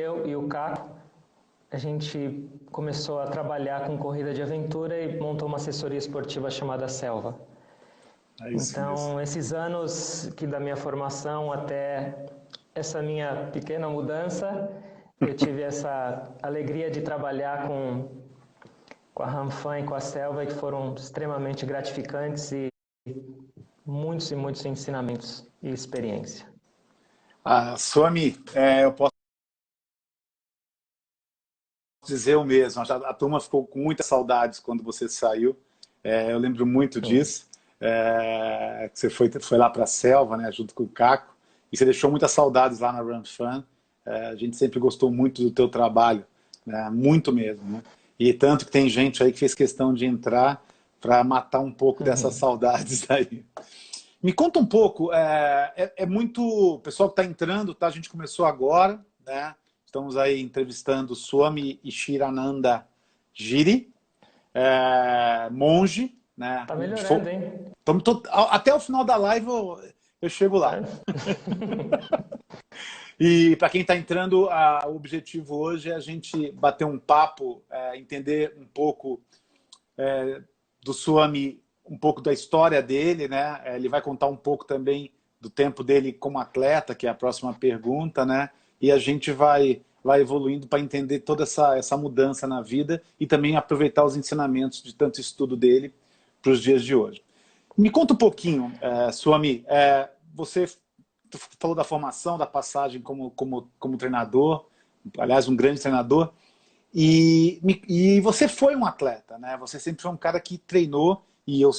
eu e o Caco, a gente começou a trabalhar com corrida de aventura e montou uma assessoria esportiva chamada Selva. É isso mesmo. Então, esses anos que da minha formação até essa minha pequena mudança, eu tive essa alegria de trabalhar com a Ranfan e com a Selva, que foram extremamente gratificantes e muitos ensinamentos e experiência. Suami, eu posso dizer o mesmo. A turma ficou com muitas saudades quando você saiu. Eu lembro muito Sim. disso. Que você foi lá para a selva, né, junto com o Caco, e você deixou muitas saudades lá na Run Fun. A gente sempre gostou muito do teu trabalho, né, muito mesmo. Né? E tanto que tem gente aí que fez questão de entrar para matar um pouco dessas saudades aí. Me conta um pouco, muito... O pessoal que está entrando, tá? A gente começou agora, né? Estamos aí entrevistando Swami Ishirananda Giri, monge, né? Tá melhorando, hein? Até o final da live eu chego lá. Tá? E para quem está entrando, o objetivo hoje é a gente bater um papo, entender um pouco do Swami, um pouco da história dele, né? Ele vai contar um pouco também do tempo dele como atleta, que é a próxima pergunta, né? E a gente vai evoluindo para entender toda essa mudança na vida e também aproveitar os ensinamentos de tanto estudo dele para os dias de hoje. Me conta um pouquinho, Swami, você falou da formação, da passagem como treinador, aliás, um grande treinador, e você foi um atleta, né? Você sempre foi um cara que treinou e eu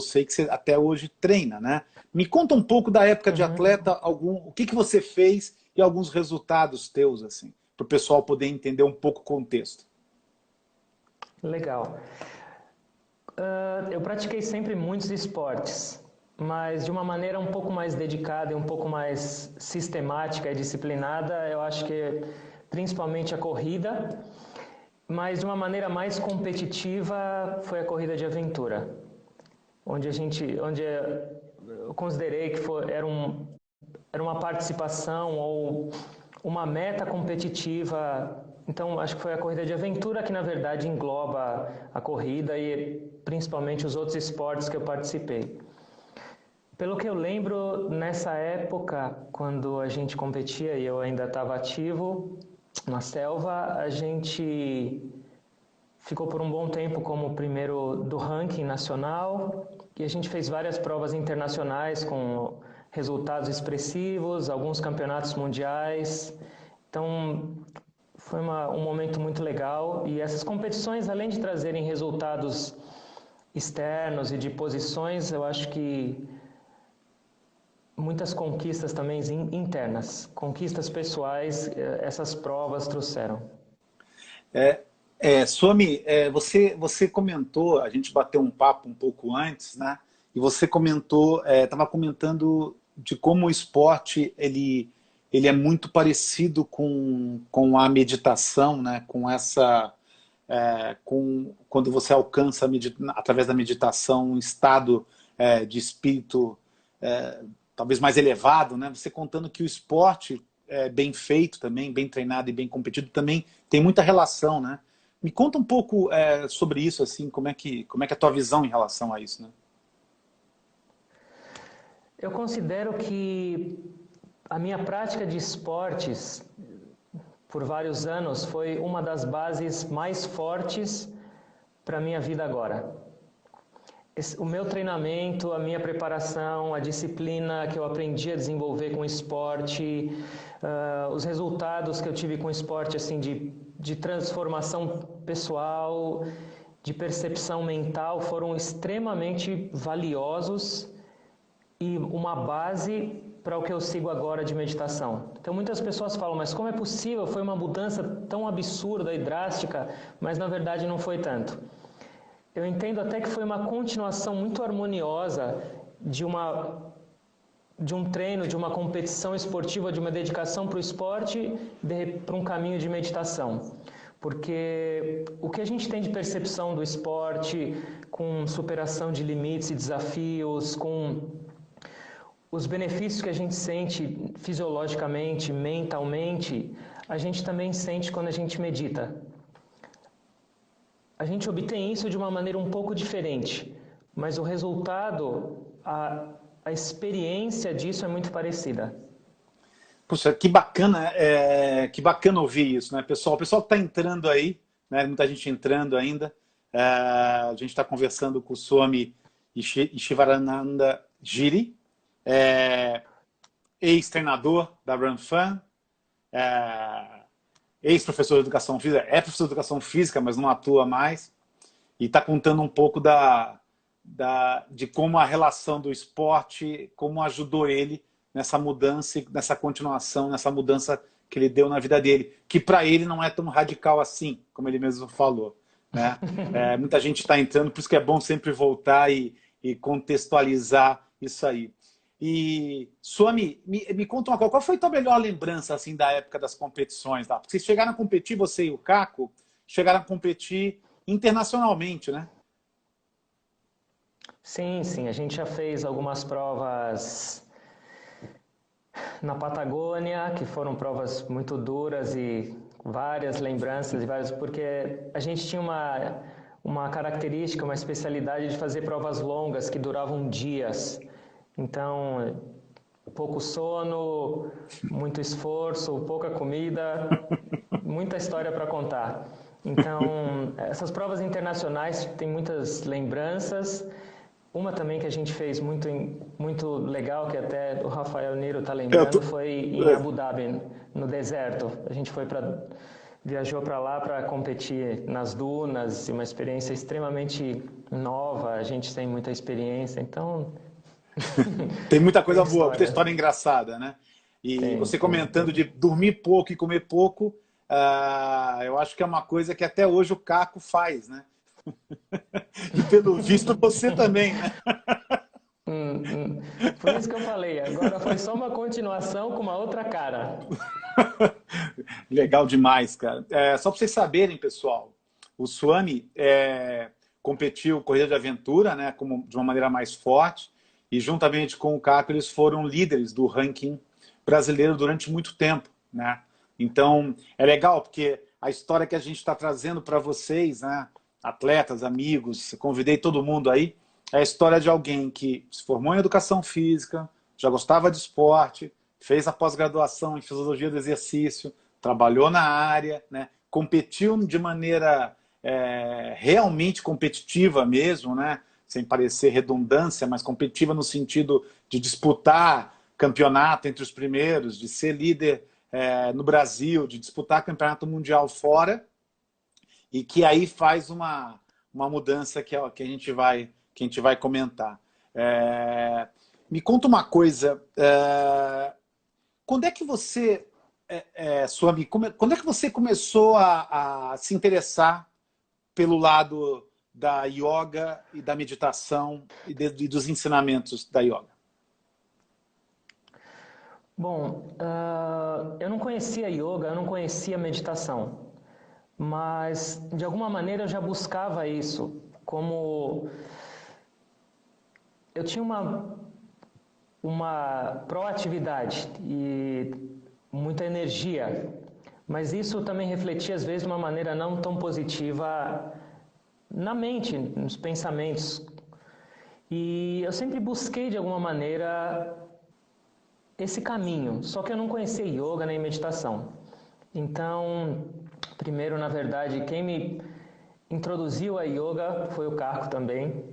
sei que você até hoje treina, né? Me conta um pouco da época de atleta, o que você fez e alguns resultados teus, assim, para o pessoal poder entender um pouco o contexto. Legal. Eu pratiquei sempre muitos esportes, mas de uma maneira um pouco mais dedicada e um pouco mais sistemática e disciplinada, eu acho que principalmente a corrida, mas de uma maneira mais competitiva foi a corrida de aventura, onde eu considerei que era uma participação ou uma meta competitiva. Então, acho que foi a corrida de aventura que, na verdade, engloba a corrida e principalmente os outros esportes que eu participei. Pelo que eu lembro, nessa época, quando a gente competia e eu ainda estava ativo na selva, a gente ficou por um bom tempo como o primeiro do ranking nacional e a gente fez várias provas internacionais com resultados expressivos, alguns campeonatos mundiais. Então, foi um momento muito legal e essas competições, além de trazerem resultados externos e de posições, eu acho que muitas conquistas também internas, conquistas pessoais, essas provas trouxeram. Swami, você comentou, a gente bateu um papo um pouco antes, né? E você comentou, estava comentando de como o esporte ele é muito parecido com a meditação, né? Com essa, quando você alcança através da meditação um estado de espírito talvez mais elevado, né? Você contando que o esporte bem feito também, bem treinado e bem competido também tem muita relação, né? Me conta um pouco sobre isso, assim, como é que é a tua visão em relação a isso, né? Eu considero que a minha prática de esportes por vários anos foi uma das bases mais fortes para a minha vida agora. O meu treinamento, a minha preparação, a disciplina que eu aprendi a desenvolver com o esporte, os resultados que eu tive com o esporte, assim, de transformação pessoal, de percepção mental, foram extremamente valiosos e uma base para o que eu sigo agora de meditação. Então muitas pessoas falam, mas como é possível? Foi uma mudança tão absurda e drástica, mas na verdade não foi tanto. Eu entendo até que foi uma continuação muito harmoniosa de um treino, de uma competição esportiva, de uma dedicação para o esporte, para um caminho de meditação. Porque o que a gente tem de percepção do esporte, com superação de limites e desafios, com os benefícios que a gente sente fisiologicamente, mentalmente, a gente também sente quando a gente medita. A gente obtém isso de uma maneira um pouco diferente, mas o resultado, a experiência disso é muito parecida. Puxa, que bacana ouvir isso, né, pessoal? O pessoal que está entrando aí, né, muita gente entrando ainda. A gente está conversando com o Swami Shivananda Giri, ex-treinador da Run Fun, ex-professor de educação física, é professor de educação física, mas não atua mais, e está contando um pouco de como a relação do esporte, como ajudou ele nessa mudança, nessa continuação, nessa mudança que ele deu na vida dele, que para ele não é tão radical assim, como ele mesmo falou, né? Muita gente está entrando, por isso que é bom sempre voltar e contextualizar isso aí. E, Swami, me conta uma coisa, qual foi a tua melhor lembrança assim, da época das competições lá? Porque vocês chegaram a competir, você e o Caco, chegaram a competir internacionalmente, né? Sim, sim, a gente já fez algumas provas na Patagônia, que foram provas muito duras e várias lembranças, porque a gente tinha uma característica, uma especialidade de fazer provas longas que duravam dias. Então, pouco sono, muito esforço, pouca comida, muita história para contar. Então, essas provas internacionais têm muitas lembranças. Uma também que a gente fez muito legal, que até o Rafael Niro está lembrando, foi em Abu Dhabi, no deserto. A gente viajou para lá para competir nas dunas, uma experiência extremamente nova, a gente tem muita experiência, então... Tem muita coisa boa, muita história engraçada, né? E você comentando de dormir pouco e comer pouco, eu acho que é uma coisa que até hoje o Caco faz, né? E pelo visto você também, né? Por isso que eu falei, agora foi só uma continuação com uma outra cara. Legal demais, cara. Só para vocês saberem, pessoal, o Swami competiu corrida de aventura, né, de uma maneira mais forte, e juntamente com o Caco eles foram líderes do ranking brasileiro durante muito tempo, né? Então é legal porque a história que a gente está trazendo para vocês, né, atletas, amigos, convidei todo mundo aí, é a história de alguém que se formou em educação física, já gostava de esporte, fez a pós-graduação em fisiologia do exercício, trabalhou na área, né, competiu de maneira realmente competitiva mesmo, né, sem parecer redundância, mas competitiva no sentido de disputar campeonato entre os primeiros, de ser líder no Brasil, de disputar campeonato mundial fora, e que aí faz uma mudança que a gente vai comentar. Me conta uma coisa, quando é que você, Swami, quando é que você começou a se interessar pelo lado da yoga e da meditação e dos ensinamentos da yoga? Bom, eu não conhecia yoga, eu não conhecia meditação, mas de alguma maneira eu já buscava isso, como eu tinha uma proatividade e muita energia, mas isso também refletia às vezes de uma maneira não tão positiva na mente, nos pensamentos. E eu sempre busquei de alguma maneira esse caminho, só que eu não conhecia yoga nem meditação. Então, primeiro, na verdade, quem me introduziu a yoga foi o Caco também.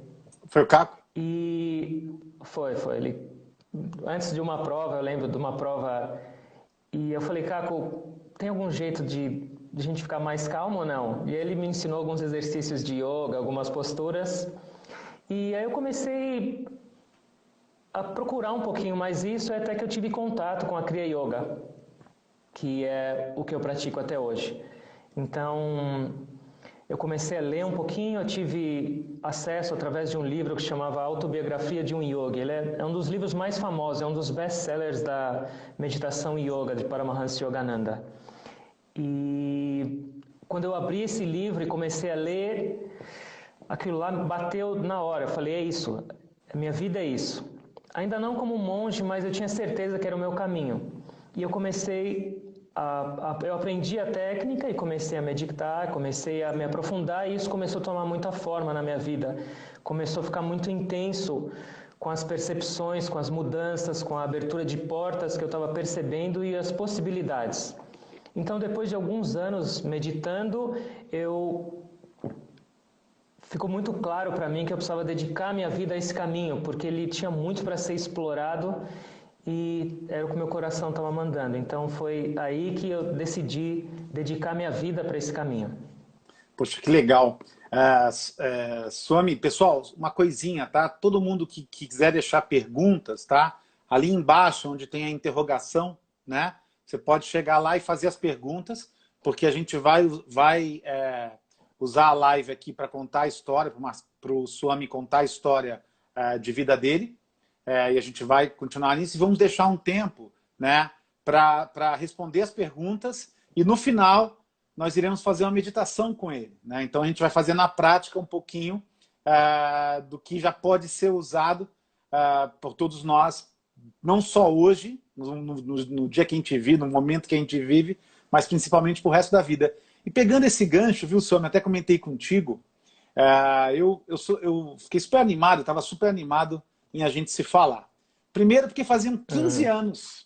Foi o Caco? E foi. Ele, antes de uma prova, eu lembro de uma prova, e eu falei, Caco, tem algum jeito de a gente ficar mais calmo ou não? E ele me ensinou alguns exercícios de yoga, algumas posturas, e aí eu comecei a procurar um pouquinho mais isso, até que eu tive contato com a Kriya Yoga, que é o que eu pratico até hoje. Então, eu comecei a ler um pouquinho, eu tive acesso através de um livro que chamava Autobiografia de um Yogi. Ele é um dos livros mais famosos, é um dos best-sellers da meditação yoga de Paramahansa Yogananda. E quando eu abri esse livro e comecei a ler, aquilo lá me bateu na hora. Eu falei, é isso, a minha vida é isso. Ainda não como monge, mas eu tinha certeza que era o meu caminho. E eu comecei eu aprendi a técnica e comecei a meditar, comecei a me aprofundar e isso começou a tomar muita forma na minha vida. Começou a ficar muito intenso com as percepções, com as mudanças, com a abertura de portas que eu estava percebendo e as possibilidades. Então, depois de alguns anos meditando, ficou muito claro para mim que eu precisava dedicar minha vida a esse caminho, porque ele tinha muito para ser explorado e era o que meu coração estava mandando. Então foi aí que eu decidi dedicar minha vida para esse caminho. Poxa, que legal. Swami, pessoal, uma coisinha, tá? Todo mundo que quiser deixar perguntas, tá? Ali embaixo, onde tem a interrogação, né? Você pode chegar lá e fazer as perguntas, porque a gente vai usar a live aqui para contar a história, para o Swami contar a história de vida dele. E a gente vai continuar nisso e vamos deixar um tempo, né, para responder as perguntas e no final nós iremos fazer uma meditação com ele, né? Então a gente vai fazer na prática um pouquinho do que já pode ser usado por todos nós, não só hoje, no dia que a gente vive, no momento que a gente vive, mas principalmente para o resto da vida. E pegando esse gancho, viu, Swami, até comentei contigo, eu fiquei super animado, estava super animado em a gente se falar. Primeiro porque faziam 15 anos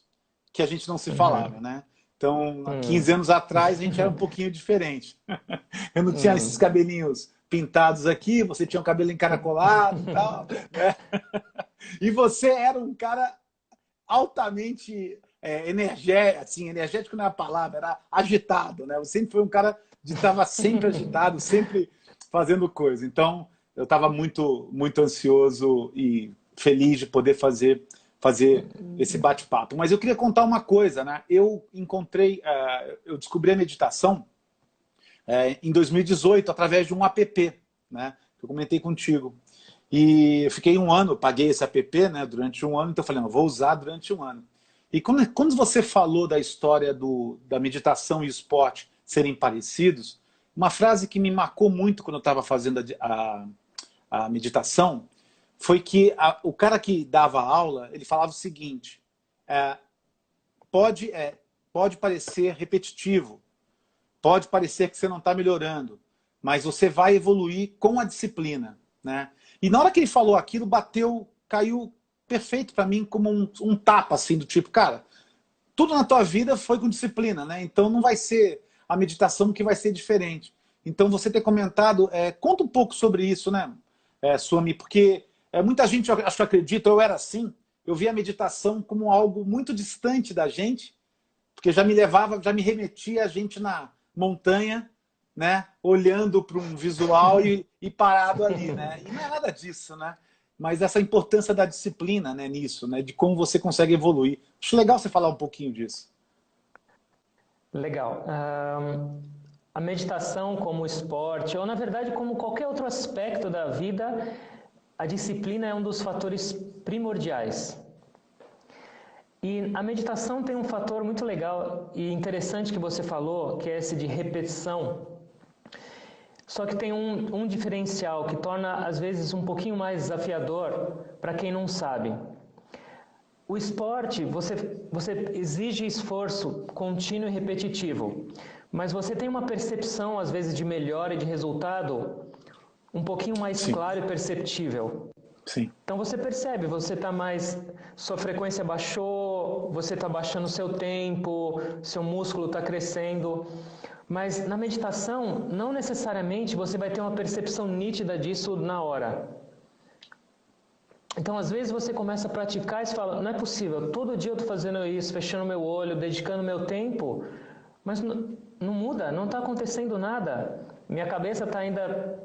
que a gente não se falava, né? Então, há 15 anos atrás, a gente era um pouquinho diferente. Eu não tinha esses cabelinhos pintados aqui, você tinha um cabelo encaracolado e tal. Né? E você era um cara altamente energético, assim, energético não é a palavra, era agitado, né? Você sempre foi um cara que estava sempre agitado, sempre fazendo coisa. Então, eu estava muito, muito ansioso e feliz de poder fazer esse bate-papo. Mas eu queria contar uma coisa, né? Eu descobri a meditação em 2018 através de um app, né? Que eu comentei contigo. E eu fiquei um ano, paguei esse app, né, durante um ano, então eu falei, não, vou usar durante um ano. E quando você falou da história da meditação e esporte serem parecidos, uma frase que me marcou muito quando eu estava fazendo a meditação foi que o cara que dava aula, ele falava o seguinte, pode parecer repetitivo, pode parecer que você não está melhorando, mas você vai evoluir com a disciplina, né? E na hora que ele falou aquilo, caiu perfeito para mim como um tapa, assim, do tipo, cara, tudo na tua vida foi com disciplina, né? Então não vai ser a meditação que vai ser diferente. Então você ter comentado, conta um pouco sobre isso, né, Swami? Porque muita gente, acho que acredita, eu era assim, eu via a meditação como algo muito distante da gente, porque já me remetia a gente na montanha, né, olhando para um visual e parado ali, né? E não é nada disso, né? Mas essa importância da disciplina, né, nisso, né, de como você consegue evoluir. Acho legal você falar um pouquinho disso. Legal. A meditação como esporte, ou na verdade como qualquer outro aspecto da vida, a disciplina é um dos fatores primordiais. E a meditação tem um fator muito legal e interessante que você falou, que é esse de repetição. Só que tem um diferencial que torna, às vezes, um pouquinho mais desafiador para quem não sabe. O esporte, você exige esforço contínuo e repetitivo, mas você tem uma percepção, às vezes, de melhora e de resultado um pouquinho mais claro e perceptível. Sim. Então você percebe, sua frequência baixou, você está baixando o seu tempo, seu músculo está crescendo. Mas na meditação, não necessariamente você vai ter uma percepção nítida disso na hora. Então, às vezes você começa a praticar e você fala, não é possível, todo dia eu estou fazendo isso, fechando meu olho, dedicando meu tempo, mas não muda, não está acontecendo nada. Minha cabeça está ainda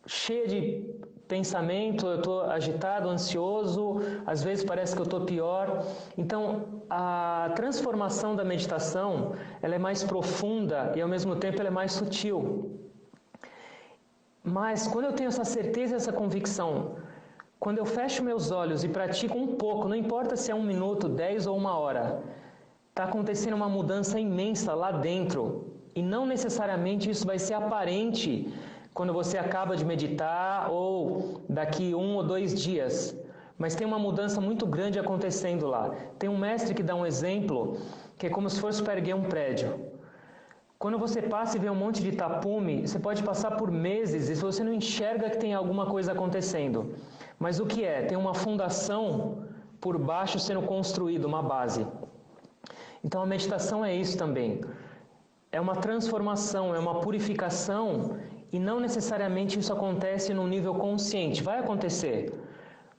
cheia de pensamento, eu estou agitado, ansioso, às vezes parece que eu estou pior. Então, a transformação da meditação, ela é mais profunda e ao mesmo tempo ela é mais sutil. Mas quando eu tenho essa certeza, essa convicção, quando eu fecho meus olhos e pratico um pouco, não importa se é 1 minuto, 10 ou 1 hora, está acontecendo uma mudança imensa lá dentro. E não necessariamente isso vai ser aparente quando você acaba de meditar ou daqui 1 ou 2 dias. mas tem uma mudança muito grande acontecendo lá. Tem um mestre que dá um exemplo que é como se fosse para erguer um prédio. Quando você passa e vê um monte de tapume, você pode passar por meses e você não enxerga que tem alguma coisa acontecendo. Mas o que é? Tem uma fundação por baixo sendo construída, uma base. Então a meditação é isso também. É uma transformação, é uma purificação e não necessariamente isso acontece num nível consciente. Vai acontecer,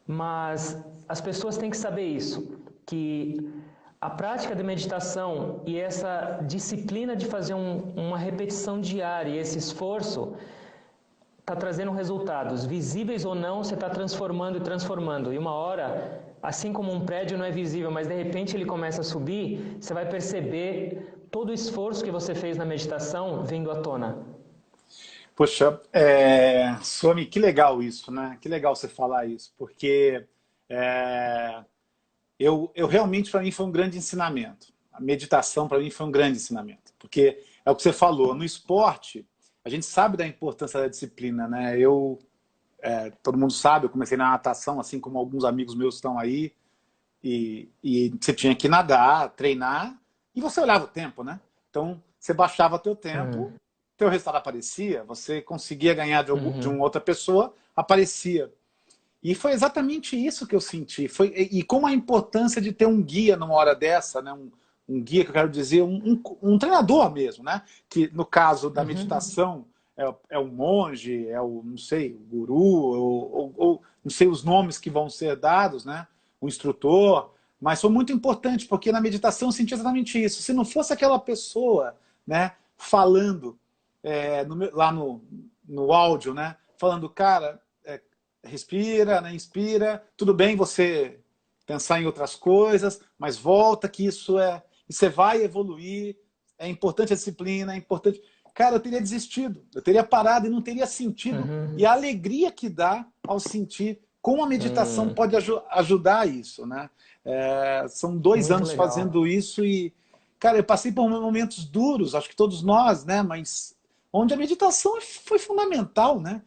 mas as pessoas têm que saber isso, que a prática de meditação e essa disciplina de fazer uma repetição diária e esse esforço está trazendo resultados, visíveis ou não, você está transformando e transformando. E uma hora, assim como um prédio não é visível, mas de repente ele começa a subir, você vai perceber todo o esforço que você fez na meditação vindo à tona. Poxa, Swami, que legal isso, né? Que legal você falar isso, porque eu realmente, para mim, foi um grande ensinamento. A meditação, para mim, foi um grande ensinamento. Porque é o que você falou, no esporte, a gente sabe da importância da disciplina, né? Todo mundo sabe, eu comecei na natação, assim como alguns amigos meus estão aí, e você tinha que nadar, treinar, e você olhava o tempo, né? Então, você baixava teu tempo, teu resultado aparecia, você conseguia ganhar de uma outra pessoa, aparecia. E foi exatamente isso que eu senti. E como a importância de ter um guia numa hora dessa, né? Um guia, que eu quero dizer, um treinador mesmo, né? Que no caso da meditação é um monge, não sei, o guru, ou não sei os nomes que vão ser dados, né? O instrutor. Mas foi muito importante, porque na meditação eu senti exatamente isso. Se não fosse aquela pessoa, né, falando lá no áudio, né? Falando, cara, respira, né, inspira, tudo bem você pensar em outras coisas, mas volta que isso e você vai evoluir, é importante a disciplina, é importante. Cara, eu teria desistido, eu teria parado e não teria sentido. E a alegria que dá ao sentir como a meditação pode ajudar isso, né? São 2 Muito anos legal. fazendo isso e, cara, eu passei por momentos duros, acho que todos nós, né? Mas onde a meditação foi fundamental, né?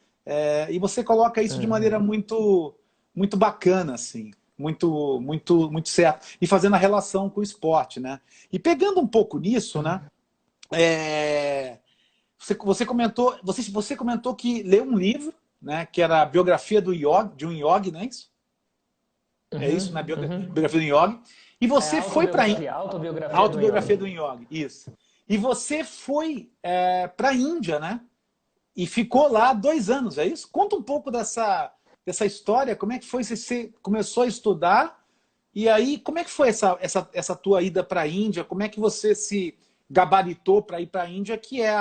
E você coloca isso de maneira muito, muito bacana, assim, muito, muito, muito certo. E fazendo a relação com o esporte, né? E pegando um pouco nisso, né? Você comentou que leu um livro, né? Que era a biografia de um yogi, não é isso? É isso, né? Biografia do yogi. E você foi para a autobiografia do yogi, isso. E você foi para a Índia, né? E ficou lá 2 anos, é isso? Conta um pouco dessa história, como é que foi? Você começou a estudar, e aí como é que foi essa tua ida para a Índia? Como é que você se gabaritou para ir para a Índia, que é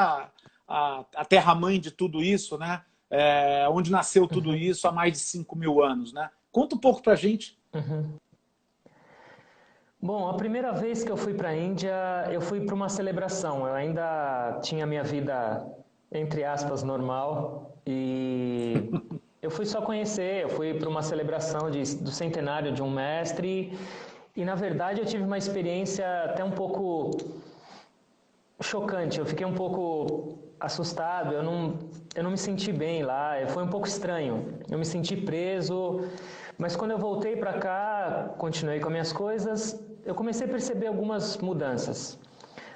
a terra-mãe de tudo isso, né? Onde nasceu tudo isso há mais de 5.000 anos, né? Conta um pouco para a gente. Bom, a primeira vez que eu fui para a Índia, eu fui para uma celebração. Eu ainda tinha minha vida, entre aspas, normal. E eu fui só conhecer, eu fui para uma celebração do centenário de um mestre. E, na verdade, eu tive uma experiência até um pouco chocante. Eu fiquei um pouco assustado, eu não me senti bem lá. Foi um pouco estranho. Eu me senti preso. Mas quando eu voltei para cá, continuei com as minhas coisas, eu comecei a perceber algumas mudanças.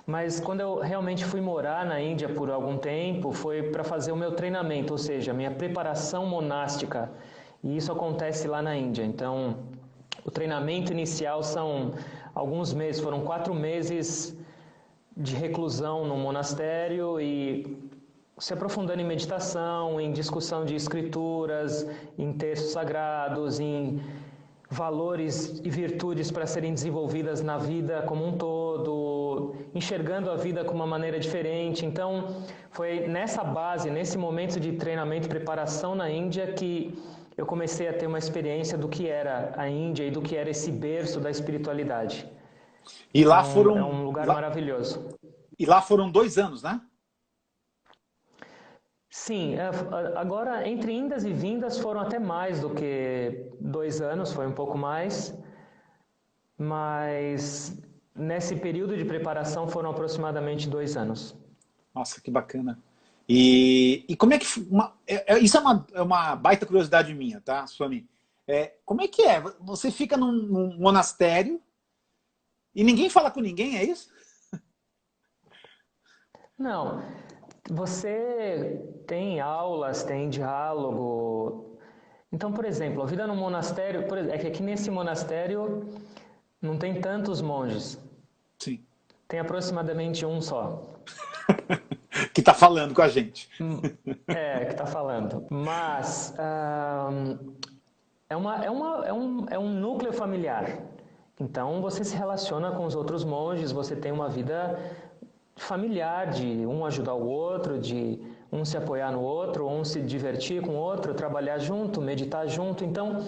Mas quando eu realmente fui morar na Índia por algum tempo, foi para fazer o meu treinamento, ou seja, a minha preparação monástica. E isso acontece lá na Índia. Então, o treinamento inicial são alguns meses, foram 4 meses de reclusão no monastério e se aprofundando em meditação, em discussão de escrituras, em textos sagrados, em valores e virtudes para serem desenvolvidas na vida como um todo, enxergando a vida com uma maneira diferente. Então, foi nessa base, nesse momento de treinamento e preparação na Índia que eu comecei a ter uma experiência do que era a Índia e do que era esse berço da espiritualidade. E lá então, é um lugar maravilhoso. E lá foram 2 anos, né? Sim, agora entre indas e vindas foram até mais do que 2 anos, foi um pouco mais, mas nesse período de preparação foram aproximadamente 2 anos. Nossa, que bacana. E como é que... isso é uma baita curiosidade minha, tá, Swami? Como é que é? Você fica num monastério e ninguém fala com ninguém, é isso? Não, você tem aulas, tem diálogo. Então, por exemplo, a vida no monastério, é que aqui nesse monastério não tem tantos monges, Sim. tem aproximadamente um só. Que está falando com a gente. Que está falando. Mas é um núcleo familiar. Então você se relaciona com os outros monges, você tem uma vida familiar de um ajudar o outro, de um se apoiar no outro, um se divertir com o outro, trabalhar junto, meditar junto. Então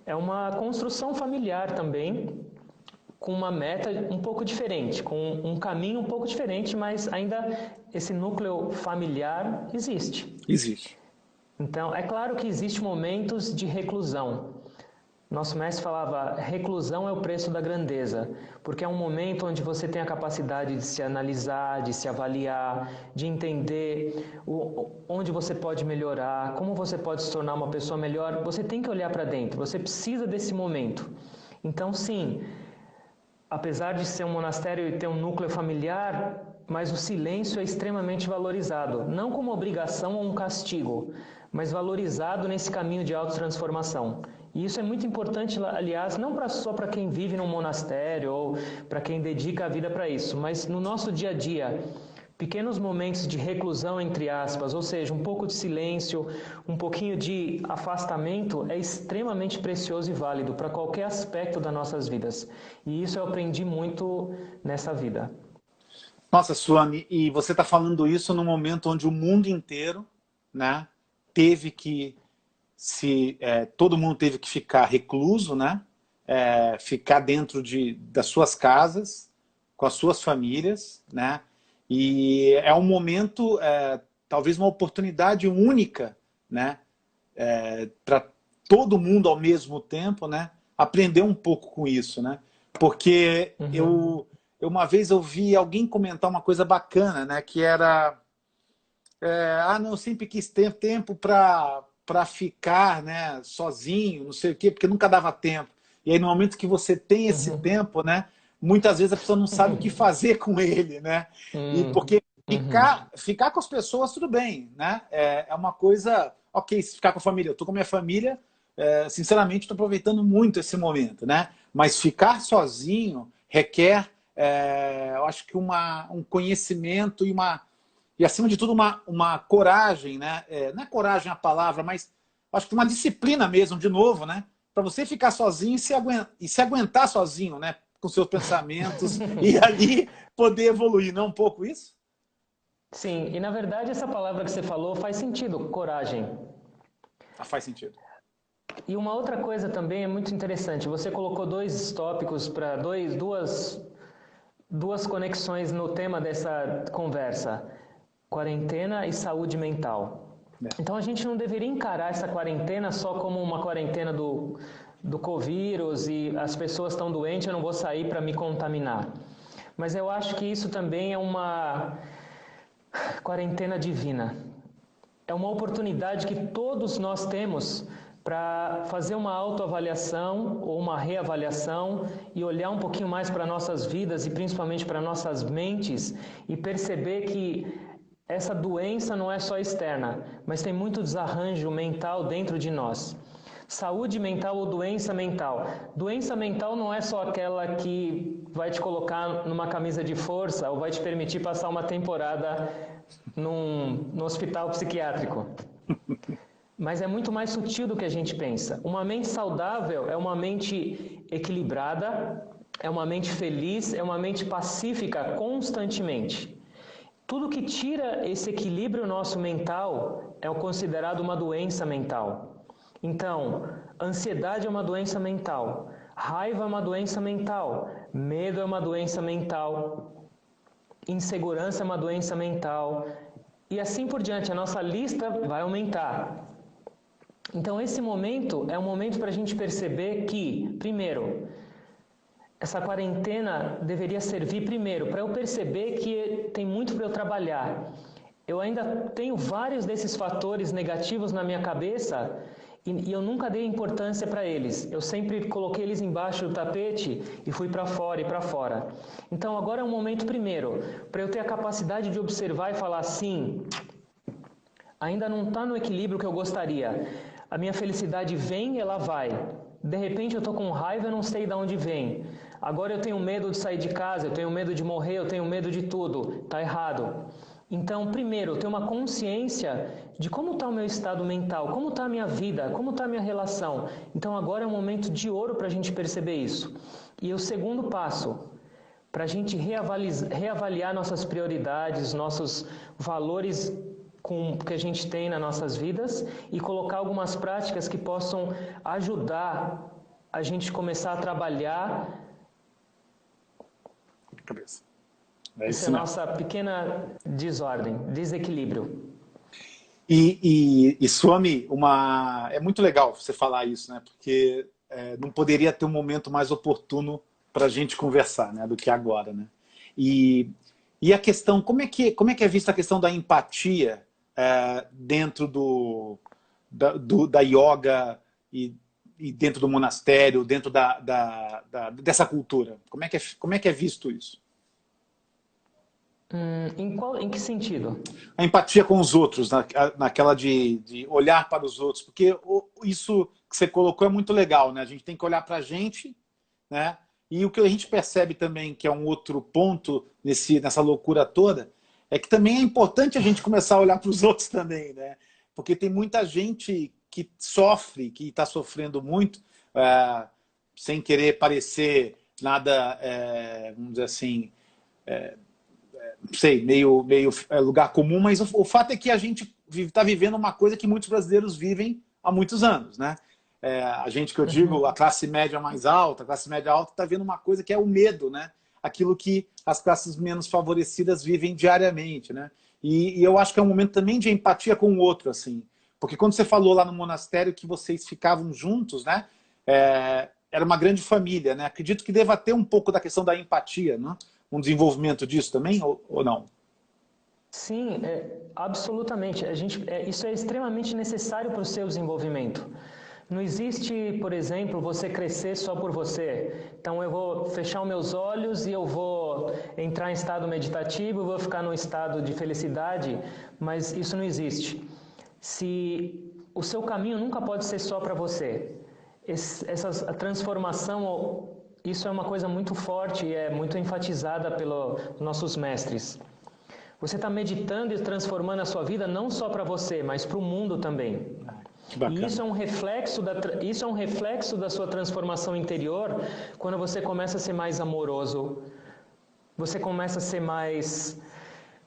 é uma construção familiar também, com uma meta um pouco diferente, com um caminho um pouco diferente, mas ainda esse núcleo familiar existe. Existe. Então, é claro que existem momentos de reclusão. Nosso mestre falava, reclusão é o preço da grandeza, porque é um momento onde você tem a capacidade de se analisar, de se avaliar, de entender onde você pode melhorar, como você pode se tornar uma pessoa melhor. Você tem que olhar para dentro, você precisa desse momento. Então, sim, apesar de ser um monastério e ter um núcleo familiar, mas o silêncio é extremamente valorizado, não como obrigação ou um castigo, mas valorizado nesse caminho de autotransformação. E isso é muito importante, aliás, não só para quem vive num monastério ou para quem dedica a vida para isso, mas no nosso dia a dia, pequenos momentos de reclusão, entre aspas, ou seja, um pouco de silêncio, um pouquinho de afastamento é extremamente precioso e válido para qualquer aspecto das nossas vidas. E isso eu aprendi muito nessa vida. Nossa, Suami, e você está falando isso no momento onde o mundo inteiro, né, teve que todo mundo teve que ficar recluso, né, ficar dentro das suas casas, com as suas famílias, né, e é um momento, talvez uma oportunidade única, né, para todo mundo ao mesmo tempo, né, aprender um pouco com isso, né, porque eu uma vez eu vi alguém comentar uma coisa bacana, né? Que era... não, eu sempre quis ter tempo para ficar, né, sozinho, não sei o quê, porque nunca dava tempo. E aí, no momento que você tem esse tempo, né? Muitas vezes a pessoa não sabe o que fazer com ele, né? E porque ficar com as pessoas, tudo bem, né? É uma coisa... Ok, se ficar com a família. Eu estou com a minha família, sinceramente, estou aproveitando muito esse momento, né? Mas ficar sozinho requer... eu acho que um conhecimento e acima de tudo, uma coragem, né? Não é coragem a palavra, mas acho que uma disciplina mesmo, de novo, né? Para você ficar sozinho e se aguentar sozinho, né? Com seus pensamentos e ali poder evoluir, não é um pouco isso? Sim, e na verdade essa palavra que você falou faz sentido, coragem. Faz sentido. E uma outra coisa também é muito interessante, você colocou dois tópicos para duas conexões no tema dessa conversa: quarentena e saúde mental. Então a gente não deveria encarar essa quarentena só como uma quarentena do covírus e as pessoas estão doentes, eu não vou sair para me contaminar. Mas eu acho que isso também é uma quarentena divina. É uma oportunidade que todos nós temos para fazer uma autoavaliação ou uma reavaliação e olhar um pouquinho mais para nossas vidas e principalmente para nossas mentes e perceber que essa doença não é só externa, mas tem muito desarranjo mental dentro de nós. Saúde mental ou doença mental? Doença mental não é só aquela que vai te colocar numa camisa de força ou vai te permitir passar uma temporada no hospital psiquiátrico. Mas é muito mais sutil do que a gente pensa. Uma mente saudável é uma mente equilibrada, é uma mente feliz, é uma mente pacífica constantemente. Tudo que tira esse equilíbrio nosso mental é considerado uma doença mental. Então, ansiedade é uma doença mental, raiva é uma doença mental, medo é uma doença mental, insegurança é uma doença mental, e assim por diante, a nossa lista vai aumentar. Então, esse momento é um momento para a gente perceber que, primeiro, essa quarentena deveria servir primeiro para eu perceber que tem muito para eu trabalhar. Eu ainda tenho vários desses fatores negativos na minha cabeça E eu nunca dei importância para eles. Eu sempre coloquei eles embaixo do tapete e fui para fora e para fora. Então agora é um momento primeiro para eu ter a capacidade de observar e falar assim, ainda não está no equilíbrio que eu gostaria. A minha felicidade vem e ela vai. De repente eu estou com raiva e não sei de onde vem. Agora eu tenho medo de sair de casa, eu tenho medo de morrer, eu tenho medo de tudo. Está errado. Então, primeiro, eu tenho uma consciência de como está o meu estado mental, como está a minha vida, como está a minha relação. Então, agora é um momento de ouro para a gente perceber isso. E o segundo passo, para a gente reavaliar nossas prioridades, nossos valores que a gente tem nas nossas vidas e colocar algumas práticas que possam ajudar a gente começar a trabalhar Cabeça. essa nossa pequena desordem, desequilíbrio. E Swami, é muito legal você falar isso, né? Porque não poderia ter um momento mais oportuno para a gente conversar, né, do que agora, né? E a questão, como é que é vista a questão da empatia dentro da yoga e dentro do monastério, dentro dessa cultura? Como é que é visto isso? Em que sentido? A empatia com os outros, naquela de olhar para os outros, porque isso que você colocou é muito legal, né? A gente tem que olhar para a gente, né? E o que a gente percebe também, que é um outro ponto nessa loucura toda, é que também é importante a gente começar a olhar para os outros também, né? Porque tem muita gente que sofre, que está sofrendo muito, sem querer parecer nada, vamos dizer assim, não sei, meio lugar comum, mas o fato é que a gente está vivendo uma coisa que muitos brasileiros vivem há muitos anos, né? A gente, que eu digo, a classe média mais alta, a classe média alta está vendo uma coisa que é o medo, né? Aquilo que as classes menos favorecidas vivem diariamente, né? E eu acho que é um momento também de empatia com o outro, assim. Porque quando você falou lá no monastério que vocês ficavam juntos, né? Era uma grande família, né? Acredito que deva ter um pouco da questão da empatia, né? Um desenvolvimento disso também, ou não? Sim, absolutamente. Isso é extremamente necessário para o seu desenvolvimento. Não existe, por exemplo, você crescer só por você. Então eu vou fechar os meus olhos e eu vou entrar em estado meditativo, vou ficar num estado de felicidade, mas isso não existe. O seu caminho nunca pode ser só para você. A transformação, isso é uma coisa muito forte e é muito enfatizada pelos nossos mestres. Você está meditando e transformando a sua vida não só para você, mas para o mundo também. E isso é um reflexo da sua transformação interior quando você começa a ser mais amoroso, você começa a ser mais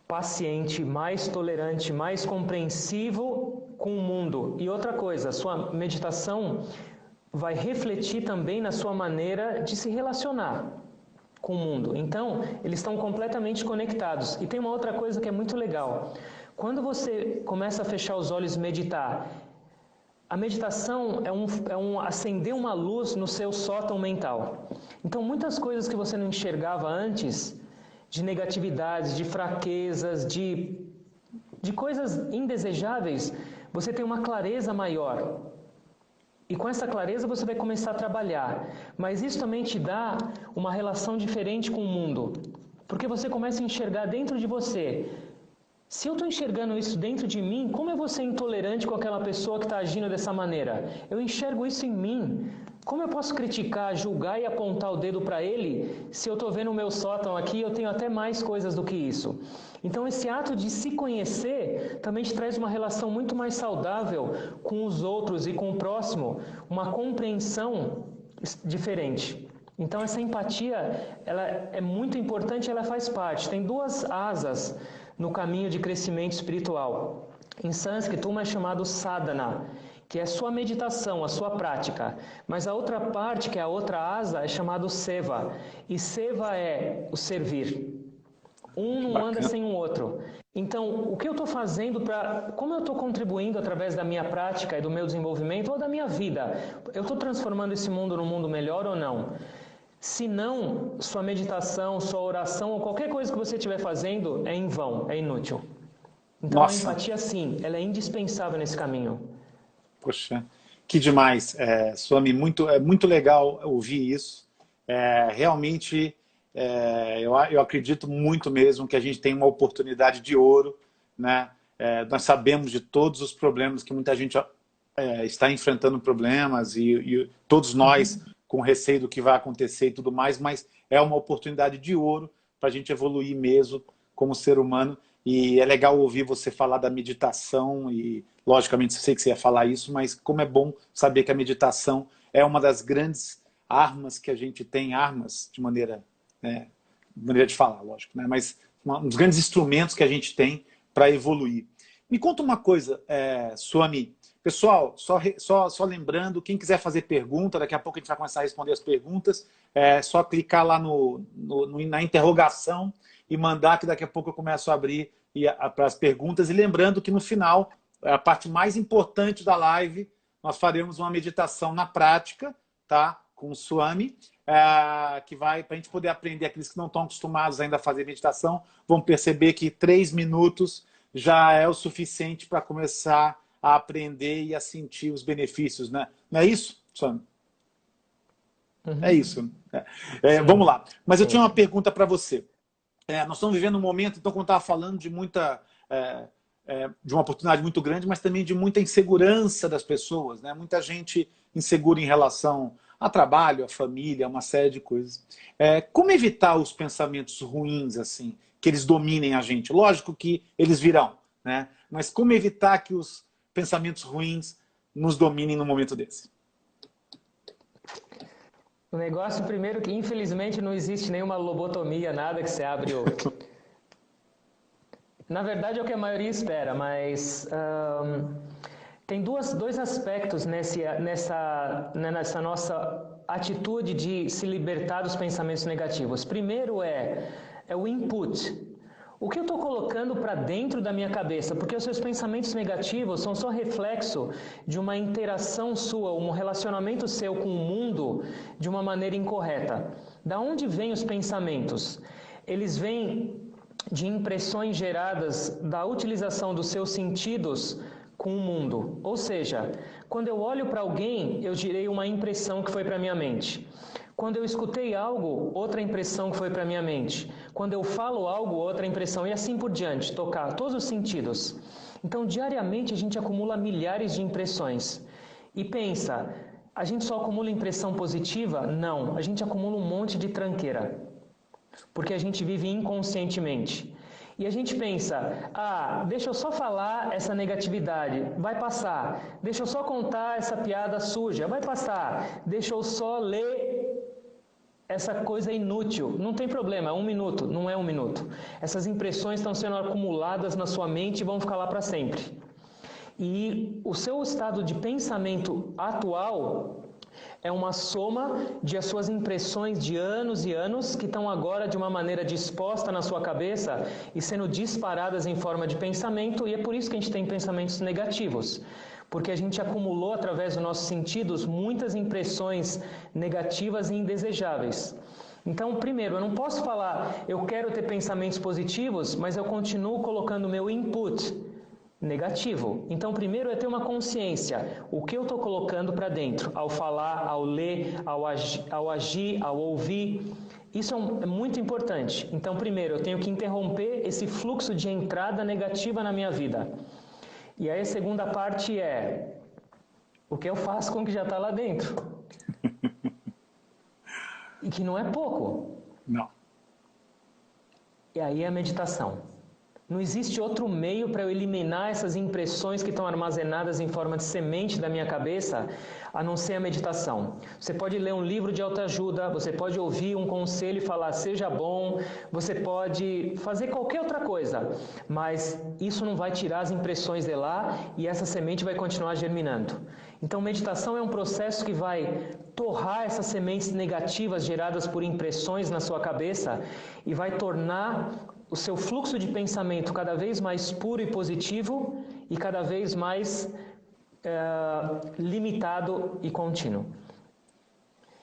paciente, mais tolerante, mais compreensivo com o mundo. E outra coisa, a sua meditação vai refletir também na sua maneira de se relacionar com o mundo. Então, eles estão completamente conectados. E tem uma outra coisa que é muito legal. Quando você começa a fechar os olhos e meditar, a meditação é um acender uma luz no seu sótão mental. Então, muitas coisas que você não enxergava antes, de negatividades, de fraquezas, de coisas indesejáveis, você tem uma clareza maior. E com essa clareza você vai começar a trabalhar. Mas isso também te dá uma relação diferente com o mundo. Porque você começa a enxergar dentro de você. Se eu estou enxergando isso dentro de mim, como eu vou ser intolerante com aquela pessoa que está agindo dessa maneira? Eu enxergo isso em mim. Como eu posso criticar, julgar e apontar o dedo para ele se eu estou vendo o meu sótão aqui e eu tenho até mais coisas do que isso? Então esse ato de se conhecer também te traz uma relação muito mais saudável com os outros e com o próximo, uma compreensão diferente. Então essa empatia, ela é muito importante, ela faz parte. Tem duas asas no caminho de crescimento espiritual. Em sânscrito, uma é chamado sadhana, que é a sua meditação, a sua prática. Mas a outra parte, que é a outra asa, é chamado seva. E seva é o servir. Um não anda sem o outro. Então, o que eu estou fazendo como eu estou contribuindo através da minha prática e do meu desenvolvimento ou da minha vida? Eu estou transformando esse mundo num mundo melhor ou não? Se não, sua meditação, sua oração ou qualquer coisa que você estiver fazendo é em vão, é inútil. Então a empatia, sim, ela é indispensável nesse caminho. Poxa, Que demais, Swami, é muito legal ouvir isso. Realmente, eu acredito muito mesmo que a gente tem uma oportunidade de ouro, né? Nós sabemos de todos os problemas que muita gente está enfrentando problemas e todos nós com receio do que vai acontecer e tudo mais, mas é uma oportunidade de ouro para a gente evoluir mesmo como ser humano. E é legal ouvir você falar da meditação e, logicamente, eu sei que você ia falar isso, mas como é bom saber que a meditação é uma das grandes armas que a gente tem, armas de maneira, né, maneira de falar, lógico, né, mas um dos grandes instrumentos que a gente tem para evoluir. Me conta uma coisa, Swami. Pessoal, só lembrando, quem quiser fazer pergunta, daqui a pouco a gente vai começar a responder as perguntas, só clicar lá na interrogação e mandar, que daqui a pouco eu começo a abrir para as perguntas. E lembrando que no final, a parte mais importante da live, nós faremos uma meditação na prática, tá? Com o Swami, que vai para a gente poder aprender. Aqueles que não estão acostumados ainda a fazer meditação vão perceber que 3 minutos já é o suficiente para começar a aprender e a sentir os benefícios, né? Não é isso, Swami? É isso. Vamos lá. Mas eu tinha uma pergunta para você. Nós estamos vivendo um momento, então, como eu estava falando, de uma oportunidade muito grande, mas também de muita insegurança das pessoas, né? Muita gente insegura em relação a trabalho, a família, uma série de coisas. Como evitar os pensamentos ruins, assim, que eles dominem a gente? Lógico que eles virão, né? Mas como evitar que os pensamentos ruins nos dominem num momento desse? O negócio, primeiro, que infelizmente não existe nenhuma lobotomia, nada que você abre o... Na verdade é o que a maioria espera, mas tem dois aspectos nessa nossa atitude de se libertar dos pensamentos negativos. Primeiro é o input. O que eu estou colocando para dentro da minha cabeça? Porque os seus pensamentos negativos são só reflexo de uma interação sua, um relacionamento seu com o mundo de uma maneira incorreta. Da onde vêm os pensamentos? Eles vêm de impressões geradas da utilização dos seus sentidos com o mundo. Ou seja, quando eu olho para alguém, eu gerei uma impressão que foi para minha mente. Quando eu escutei algo, outra impressão que foi para minha mente. Quando eu falo algo, outra impressão. E assim por diante, tocar todos os sentidos. Então, diariamente, a gente acumula milhares de impressões. E pensa, a gente só acumula impressão positiva? Não, a gente acumula um monte de tranqueira. Porque a gente vive inconscientemente. E a gente pensa, deixa eu só falar essa negatividade, vai passar. Deixa eu só contar essa piada suja, vai passar. Deixa eu só ler essa coisa inútil. Não tem problema, é 1 minuto, não é 1 minuto. Essas impressões estão sendo acumuladas na sua mente e vão ficar lá para sempre. E o seu estado de pensamento atual é uma soma de as suas impressões de anos e anos que estão agora de uma maneira disposta na sua cabeça e sendo disparadas em forma de pensamento, e é por isso que a gente tem pensamentos negativos, porque a gente acumulou através dos nossos sentidos muitas impressões negativas e indesejáveis. Então, primeiro, eu não posso falar, eu quero ter pensamentos positivos, mas eu continuo colocando meu input negativo. Então, primeiro é ter uma consciência. O que eu estou colocando para dentro? Ao falar, ao ler, ao agir, ao ouvir. Isso é muito importante. Então, primeiro, eu tenho que interromper esse fluxo de entrada negativa na minha vida. E aí a segunda parte é o que eu faço com o que já está lá dentro. E que não é pouco. Não. E aí é a meditação. Não existe outro meio para eu eliminar essas impressões que estão armazenadas em forma de semente da minha cabeça, a não ser a meditação. Você pode ler um livro de autoajuda, você pode ouvir um conselho e falar, seja bom, você pode fazer qualquer outra coisa, mas isso não vai tirar as impressões de lá e essa semente vai continuar germinando. Então, meditação é um processo que vai torrar essas sementes negativas geradas por impressões na sua cabeça e vai tornar o seu fluxo de pensamento cada vez mais puro e positivo e cada vez mais limitado e contínuo.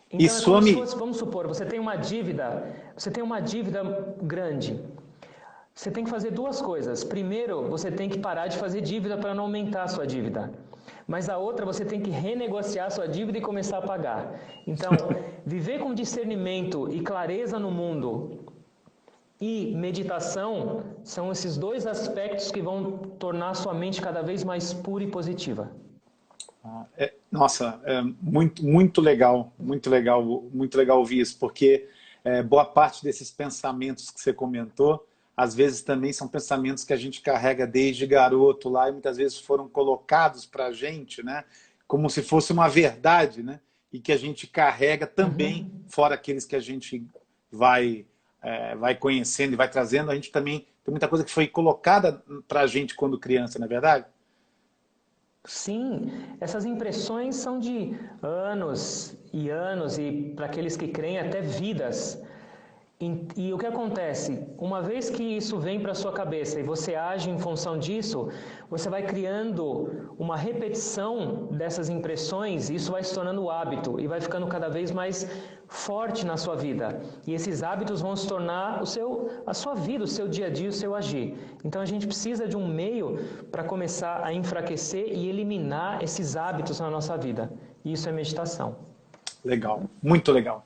Então, vamos supor, você tem uma dívida grande. Você tem que fazer 2 coisas. Primeiro, você tem que parar de fazer dívida para não aumentar a sua dívida. mas a outra você tem que renegociar a sua dívida e começar a pagar. Então, viver com discernimento e clareza no mundo e meditação são esses dois aspectos que vão tornar a sua mente cada vez mais pura e positiva. Nossa, muito legal, muito legal ouvir isso, porque boa parte desses pensamentos que você comentou, às vezes também são pensamentos que a gente carrega desde garoto lá e muitas vezes foram colocados para a gente, né? Como se fosse uma verdade, né? E que a gente carrega também, fora aqueles que a gente vai conhecendo e vai trazendo, a gente também tem muita coisa que foi colocada para a gente quando criança, não é verdade? Sim, essas impressões são de anos e para aqueles que creem até vidas. E o que acontece? Uma vez que isso vem para a sua cabeça e você age em função disso, você vai criando uma repetição dessas impressões e isso vai se tornando hábito e vai ficando cada vez mais forte na sua vida. E esses hábitos vão se tornar a sua vida, o seu dia a dia, o seu agir. Então a gente precisa de um meio para começar a enfraquecer e eliminar esses hábitos na nossa vida. E isso é meditação. Legal, muito legal.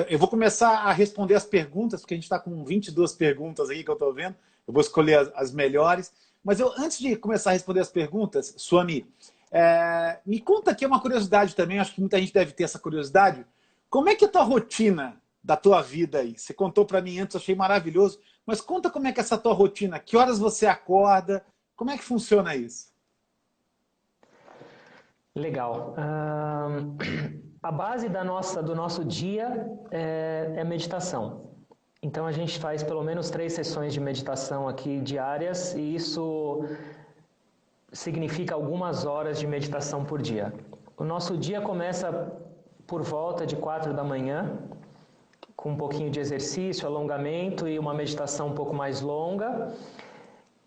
Eu vou começar a responder as perguntas, porque a gente está com 22 perguntas aqui que eu estou vendo. Eu vou escolher as melhores. Mas antes de começar a responder as perguntas, Suami, me conta aqui uma curiosidade também, acho que muita gente deve ter essa curiosidade. Como é que é a tua rotina da tua vida aí? Você contou para mim antes, eu achei maravilhoso, mas conta como é que é essa tua rotina, que horas você acorda, como é que funciona isso? Legal. A base do nosso dia é meditação. Então a gente faz pelo menos 3 sessões de meditação aqui diárias e isso significa algumas horas de meditação por dia. O nosso dia começa por volta de 4 da manhã, com um pouquinho de exercício, alongamento e uma meditação um pouco mais longa.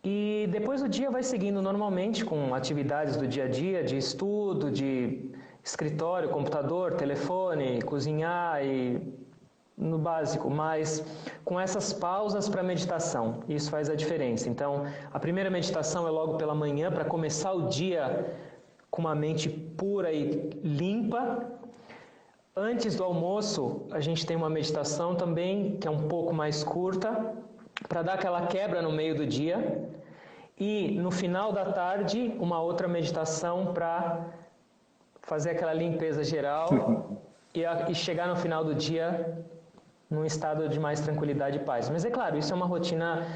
E depois o dia vai seguindo normalmente com atividades do dia a dia, de estudo, de escritório, computador, telefone, cozinhar e no básico, mas com essas pausas para meditação. Isso faz a diferença. Então, a primeira meditação é logo pela manhã para começar o dia com uma mente pura e limpa. Antes do almoço, a gente tem uma meditação também, que é um pouco mais curta, para dar aquela quebra no meio do dia. E no final da tarde, uma outra meditação para fazer aquela limpeza geral e chegar no final do dia num estado de mais tranquilidade e paz. Mas é claro, isso é uma rotina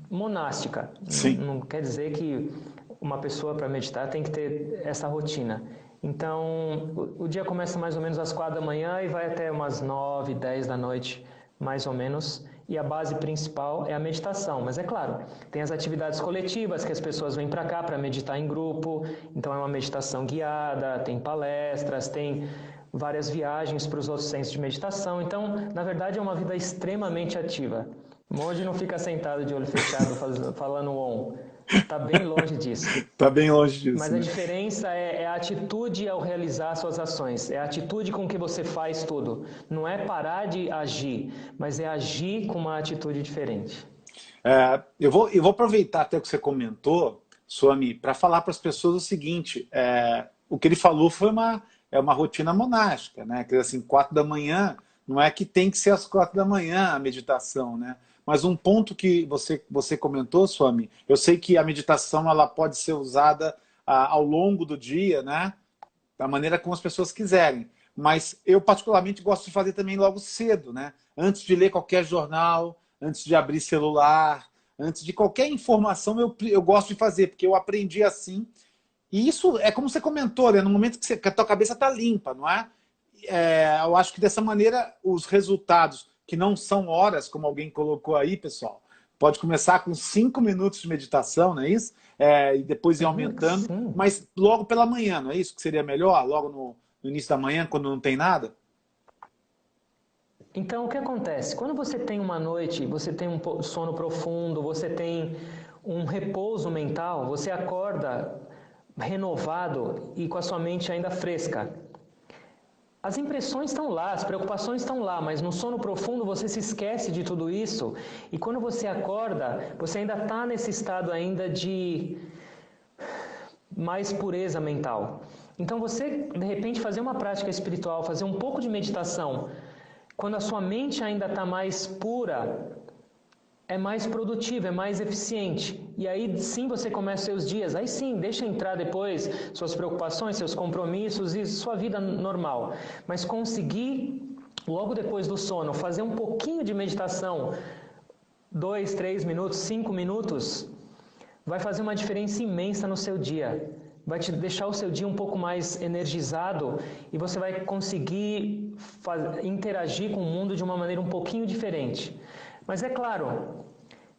monástica. Sim. Não quer dizer que uma pessoa para meditar tem que ter essa rotina. Então, o dia começa mais ou menos às 4 da manhã e vai até umas 9, 10 da noite, mais ou menos. E a base principal é a meditação. Mas é claro, tem as atividades coletivas que as pessoas vêm para cá para meditar em grupo. Então é uma meditação guiada, tem palestras, tem várias viagens para os outros centros de meditação. Então, na verdade, é uma vida extremamente ativa. O monge não fica sentado de olho fechado falando on. Está bem longe disso. Está bem longe disso. Mas a diferença é a atitude ao realizar suas ações. É a atitude com que você faz tudo. Não é parar de agir, mas é agir com uma atitude diferente. Eu vou aproveitar até o que você comentou, Suami, para falar para as pessoas o seguinte. O que ele falou foi uma rotina monástica, né? Quer dizer assim, 4 da manhã, não é que tem que ser às 4 da manhã a meditação, né? Mas um ponto que você comentou, Swami, eu sei que a meditação ela pode ser usada ao longo do dia, né? Da maneira como as pessoas quiserem. Mas eu particularmente gosto de fazer também logo cedo, né? Antes de ler qualquer jornal, antes de abrir celular, antes de qualquer informação eu gosto de fazer, porque eu aprendi assim. E isso é como você comentou, né? No momento que a tua cabeça está limpa, não é? Eu acho que dessa maneira os resultados que não são horas, como alguém colocou aí, pessoal. Pode começar com 5 minutos de meditação, não é isso? E depois ir aumentando, Sim. mas logo pela manhã, não é isso que seria melhor? Logo no início da manhã, quando não tem nada? Então, o que acontece? Quando você tem uma noite, você tem um sono profundo, você tem um repouso mental, você acorda renovado e com a sua mente ainda fresca. As impressões estão lá, as preocupações estão lá, mas no sono profundo você se esquece de tudo isso e quando você acorda, você ainda está nesse estado ainda de mais pureza mental. Então você, de repente, fazer uma prática espiritual, fazer um pouco de meditação, quando a sua mente ainda está mais pura, é mais produtivo, é mais eficiente. E aí sim você começa seus dias, aí sim, deixa entrar depois suas preocupações, seus compromissos e sua vida normal. Mas conseguir, logo depois do sono, fazer um pouquinho de meditação, 2, 3 minutos, 5 minutos, vai fazer uma diferença imensa no seu dia. Vai te deixar o seu dia um pouco mais energizado e você vai conseguir interagir com o mundo de uma maneira um pouquinho diferente. Mas é claro,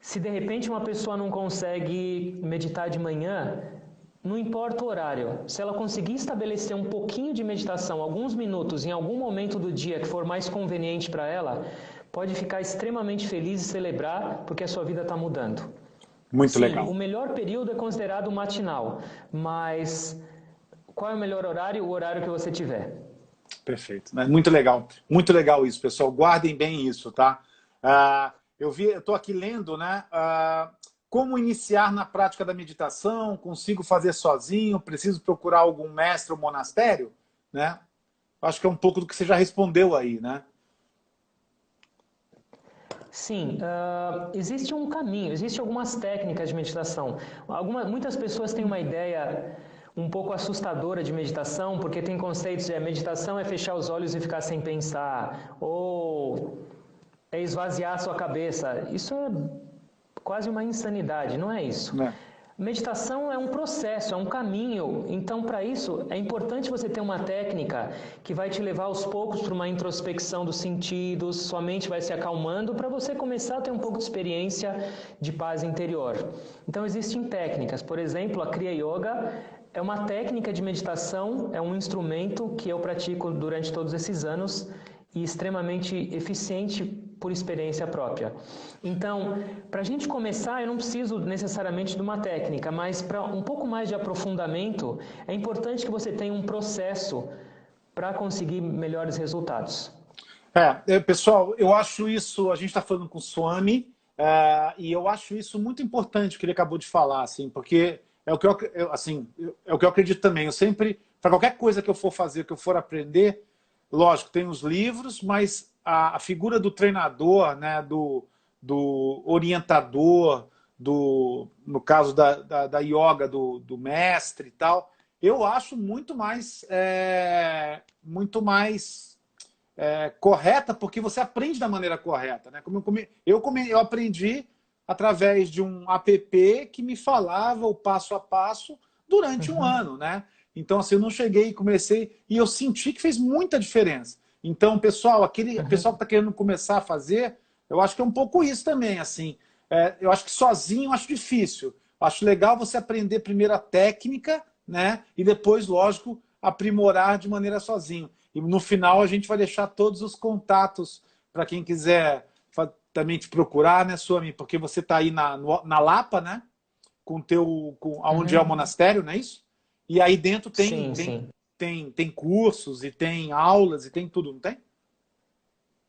se de repente uma pessoa não consegue meditar de manhã, não importa o horário, se ela conseguir estabelecer um pouquinho de meditação, alguns minutos, em algum momento do dia que for mais conveniente para ela, pode ficar extremamente feliz e celebrar porque a sua vida está mudando. Muito Sim, legal. O melhor período é considerado o matinal, mas qual é o melhor horário? O horário que você tiver. Perfeito. Muito legal isso, pessoal. Guardem bem isso, tá? Eu estou aqui lendo, né? Como iniciar na prática da meditação? Consigo fazer sozinho? Preciso procurar algum mestre ou monastério? Né? Acho que é um pouco do que você já respondeu aí, né? Sim, existe um caminho, existem algumas técnicas de meditação. Muitas pessoas têm uma ideia um pouco assustadora de meditação, porque tem conceitos de meditação é fechar os olhos e ficar sem pensar, ou é esvaziar a sua cabeça. Isso é quase uma insanidade, não é isso? Meditação é um processo, é um caminho. Então, para isso, é importante você ter uma técnica que vai te levar aos poucos para uma introspecção dos sentidos, sua mente vai se acalmando para você começar a ter um pouco de experiência de paz interior. Então, existem técnicas. Por exemplo, a Kriya Yoga é uma técnica de meditação, é um instrumento que eu pratico durante todos esses anos e extremamente eficiente por experiência própria. Então, para a gente começar, eu não preciso necessariamente de uma técnica, mas para um pouco mais de aprofundamento, é importante que você tenha um processo para conseguir melhores resultados. Pessoal, eu acho isso, a gente está falando com o Swami, e eu acho isso muito importante o que ele acabou de falar, assim, porque é o que eu acredito também. Eu sempre, para qualquer coisa que eu for fazer, que eu for aprender, lógico, tem os livros, mas a figura do treinador, né, do orientador, no caso da yoga, do mestre e tal, eu acho muito mais correta, porque você aprende da maneira correta. Né? Eu aprendi através de um app que me falava o passo a passo durante um ano, né? Então, assim, eu não cheguei e comecei, e eu senti que fez muita diferença. Então, pessoal, pessoal que está querendo começar a fazer, eu acho que é um pouco isso também, assim. Eu acho que sozinho eu acho difícil. Eu acho legal você aprender primeiro a técnica, né? E depois, lógico, aprimorar de maneira sozinho. E no final a gente vai deixar todos os contatos para quem quiser também te procurar, né, Swami? Porque você está aí na Lapa, né? Onde é o monastério, não é isso? E aí dentro tem cursos e tem aulas e tem tudo, não tem?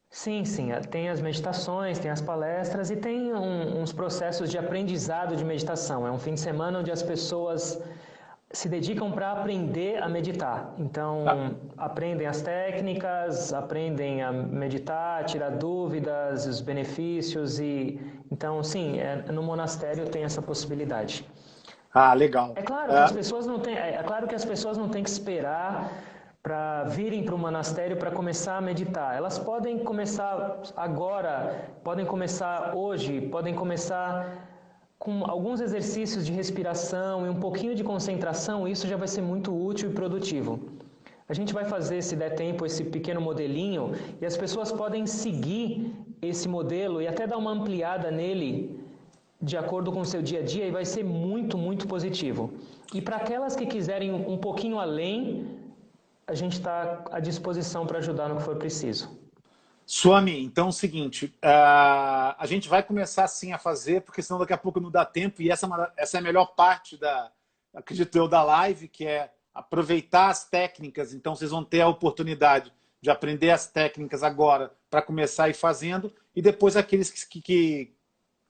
Sim, tem as meditações, tem as palestras e tem uns processos de aprendizado de meditação. É um fim de semana onde as pessoas se dedicam para aprender a meditar. Então, aprendem as técnicas, aprendem a meditar, tirar dúvidas, os benefícios então, sim, no monastério tem essa possibilidade. Legal. É claro que as pessoas não têm que esperar para virem para o monastério para começar a meditar. Elas podem começar agora, podem começar hoje, podem começar com alguns exercícios de respiração e um pouquinho de concentração. Isso já vai ser muito útil e produtivo. A gente vai fazer, se der tempo, esse pequeno modelinho e as pessoas podem seguir esse modelo e até dar uma ampliada nele de acordo com o seu dia a dia e vai ser muito, muito positivo. E para aquelas que quiserem um pouquinho além, a gente está à disposição para ajudar no que for preciso. Swami, então é o seguinte, a gente vai começar sim a fazer, porque senão daqui a pouco não dá tempo, e essa é a melhor parte, acredito eu, da live, que é aproveitar as técnicas. Então vocês vão ter a oportunidade de aprender as técnicas agora para começar a ir fazendo, e depois aqueles que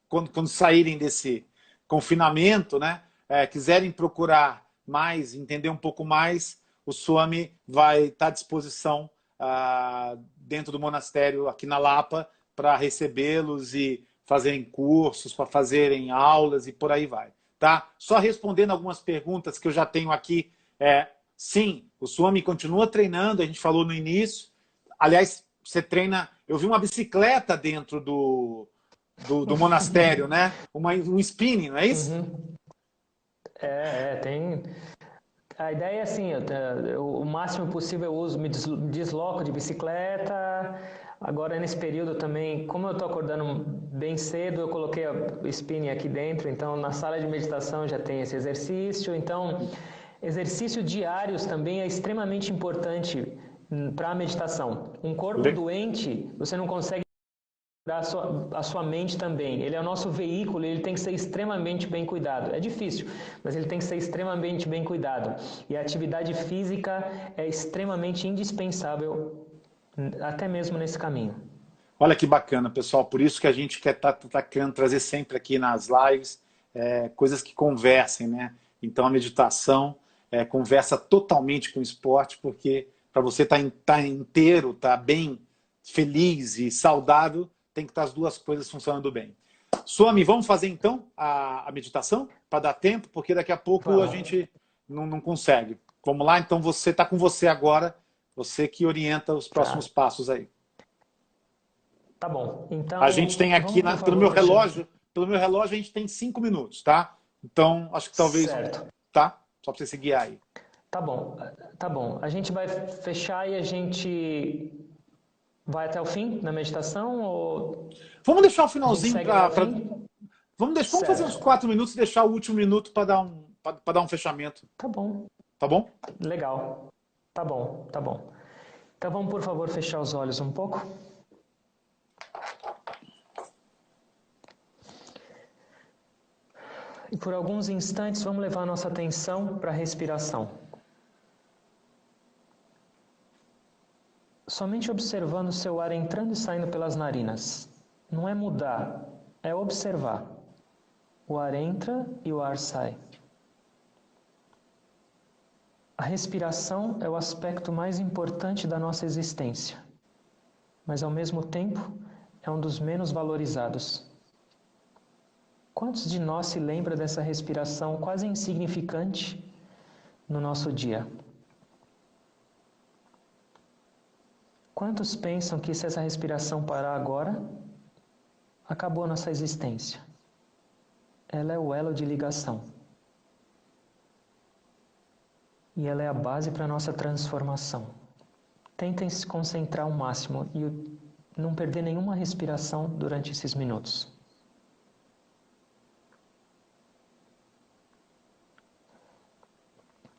quando saírem desse confinamento, né, quiserem procurar mais, entender um pouco mais, o Swami vai estar à disposição dentro do monastério aqui na Lapa para recebê-los e fazerem cursos, para fazerem aulas e por aí vai. Tá? Só respondendo algumas perguntas que eu já tenho aqui. Sim, o Swami continua treinando, a gente falou no início. Aliás, você treina... Eu vi uma bicicleta dentro do monastério, né? Um spinning, não é isso? Uhum. Tem... A ideia é assim, o máximo possível eu uso, me desloco de bicicleta. Agora, nesse período também, como eu estou acordando bem cedo, eu coloquei o spinning aqui dentro, então na sala de meditação já tem esse exercício. Então, exercícios diários também é extremamente importante para a meditação. Um corpo doente, você não consegue a sua mente também. Ele é o nosso veículo, ele tem que ser extremamente bem cuidado. É difícil, mas ele tem que ser extremamente bem cuidado. E a atividade física é extremamente indispensável, até mesmo nesse caminho. Olha que bacana, pessoal. Por isso que a gente quer querendo trazer sempre aqui nas lives coisas que conversem, né? Então a meditação conversa totalmente com o esporte, porque para você estar inteiro, estar bem, feliz e saudável, tem que estar as duas coisas funcionando bem. Swami, vamos fazer então a meditação para dar tempo, porque daqui a pouco a gente não consegue. Vamos lá? Então você está com você agora, você que orienta os próximos passos aí. Tá bom. Então a gente tem aqui pelo meu relógio a gente tem 5 minutos, tá? Então acho que talvez tá? Só para você se guiar aí. Tá bom, tá bom. A gente vai fechar e a gente vai até o fim na meditação ou... Vamos deixar o finalzinho para... Vamos fazer uns 4 minutos e deixar o último minuto para dar um fechamento. Tá bom. Tá bom? Legal. Tá bom, tá bom. Então vamos, por favor, fechar os olhos um pouco. E por alguns instantes vamos levar a nossa atenção para a respiração. Somente observando o seu ar entrando e saindo pelas narinas. Não é mudar, é observar. O ar entra e o ar sai. A respiração é o aspecto mais importante da nossa existência, mas ao mesmo tempo é um dos menos valorizados. Quantos de nós se lembram dessa respiração quase insignificante no nosso dia? Quantos pensam que se essa respiração parar agora, acabou a nossa existência? Ela é o elo de ligação. E ela é a base para a nossa transformação. Tentem se concentrar ao máximo e não perder nenhuma respiração durante esses minutos.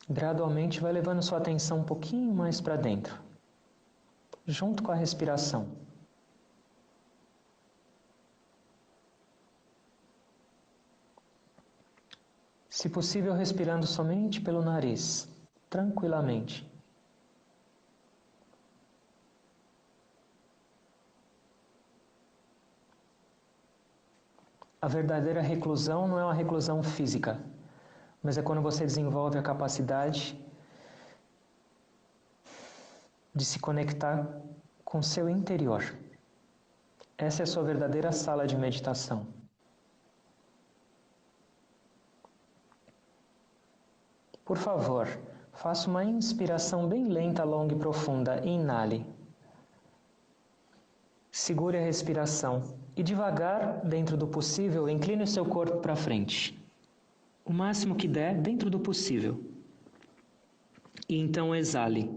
Gradualmente vai levando sua atenção um pouquinho mais para dentro, junto com a respiração. Se possível, respirando somente pelo nariz, tranquilamente. A verdadeira reclusão não é uma reclusão física, mas é quando você desenvolve a capacidade de se conectar com o seu interior. Essa é a sua verdadeira sala de meditação. Por favor, faça uma inspiração bem lenta, longa e profunda. Inale. Segure a respiração e devagar, dentro do possível, incline o seu corpo para frente. O máximo que der, dentro do possível. E então exale.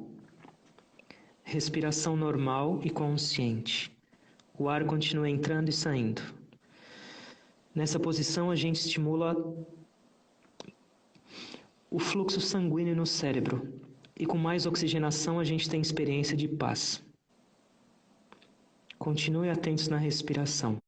Respiração normal e consciente. O ar continua entrando e saindo. Nessa posição a gente estimula o fluxo sanguíneo no cérebro. E com mais oxigenação a gente tem experiência de paz. Continue atentos na respiração.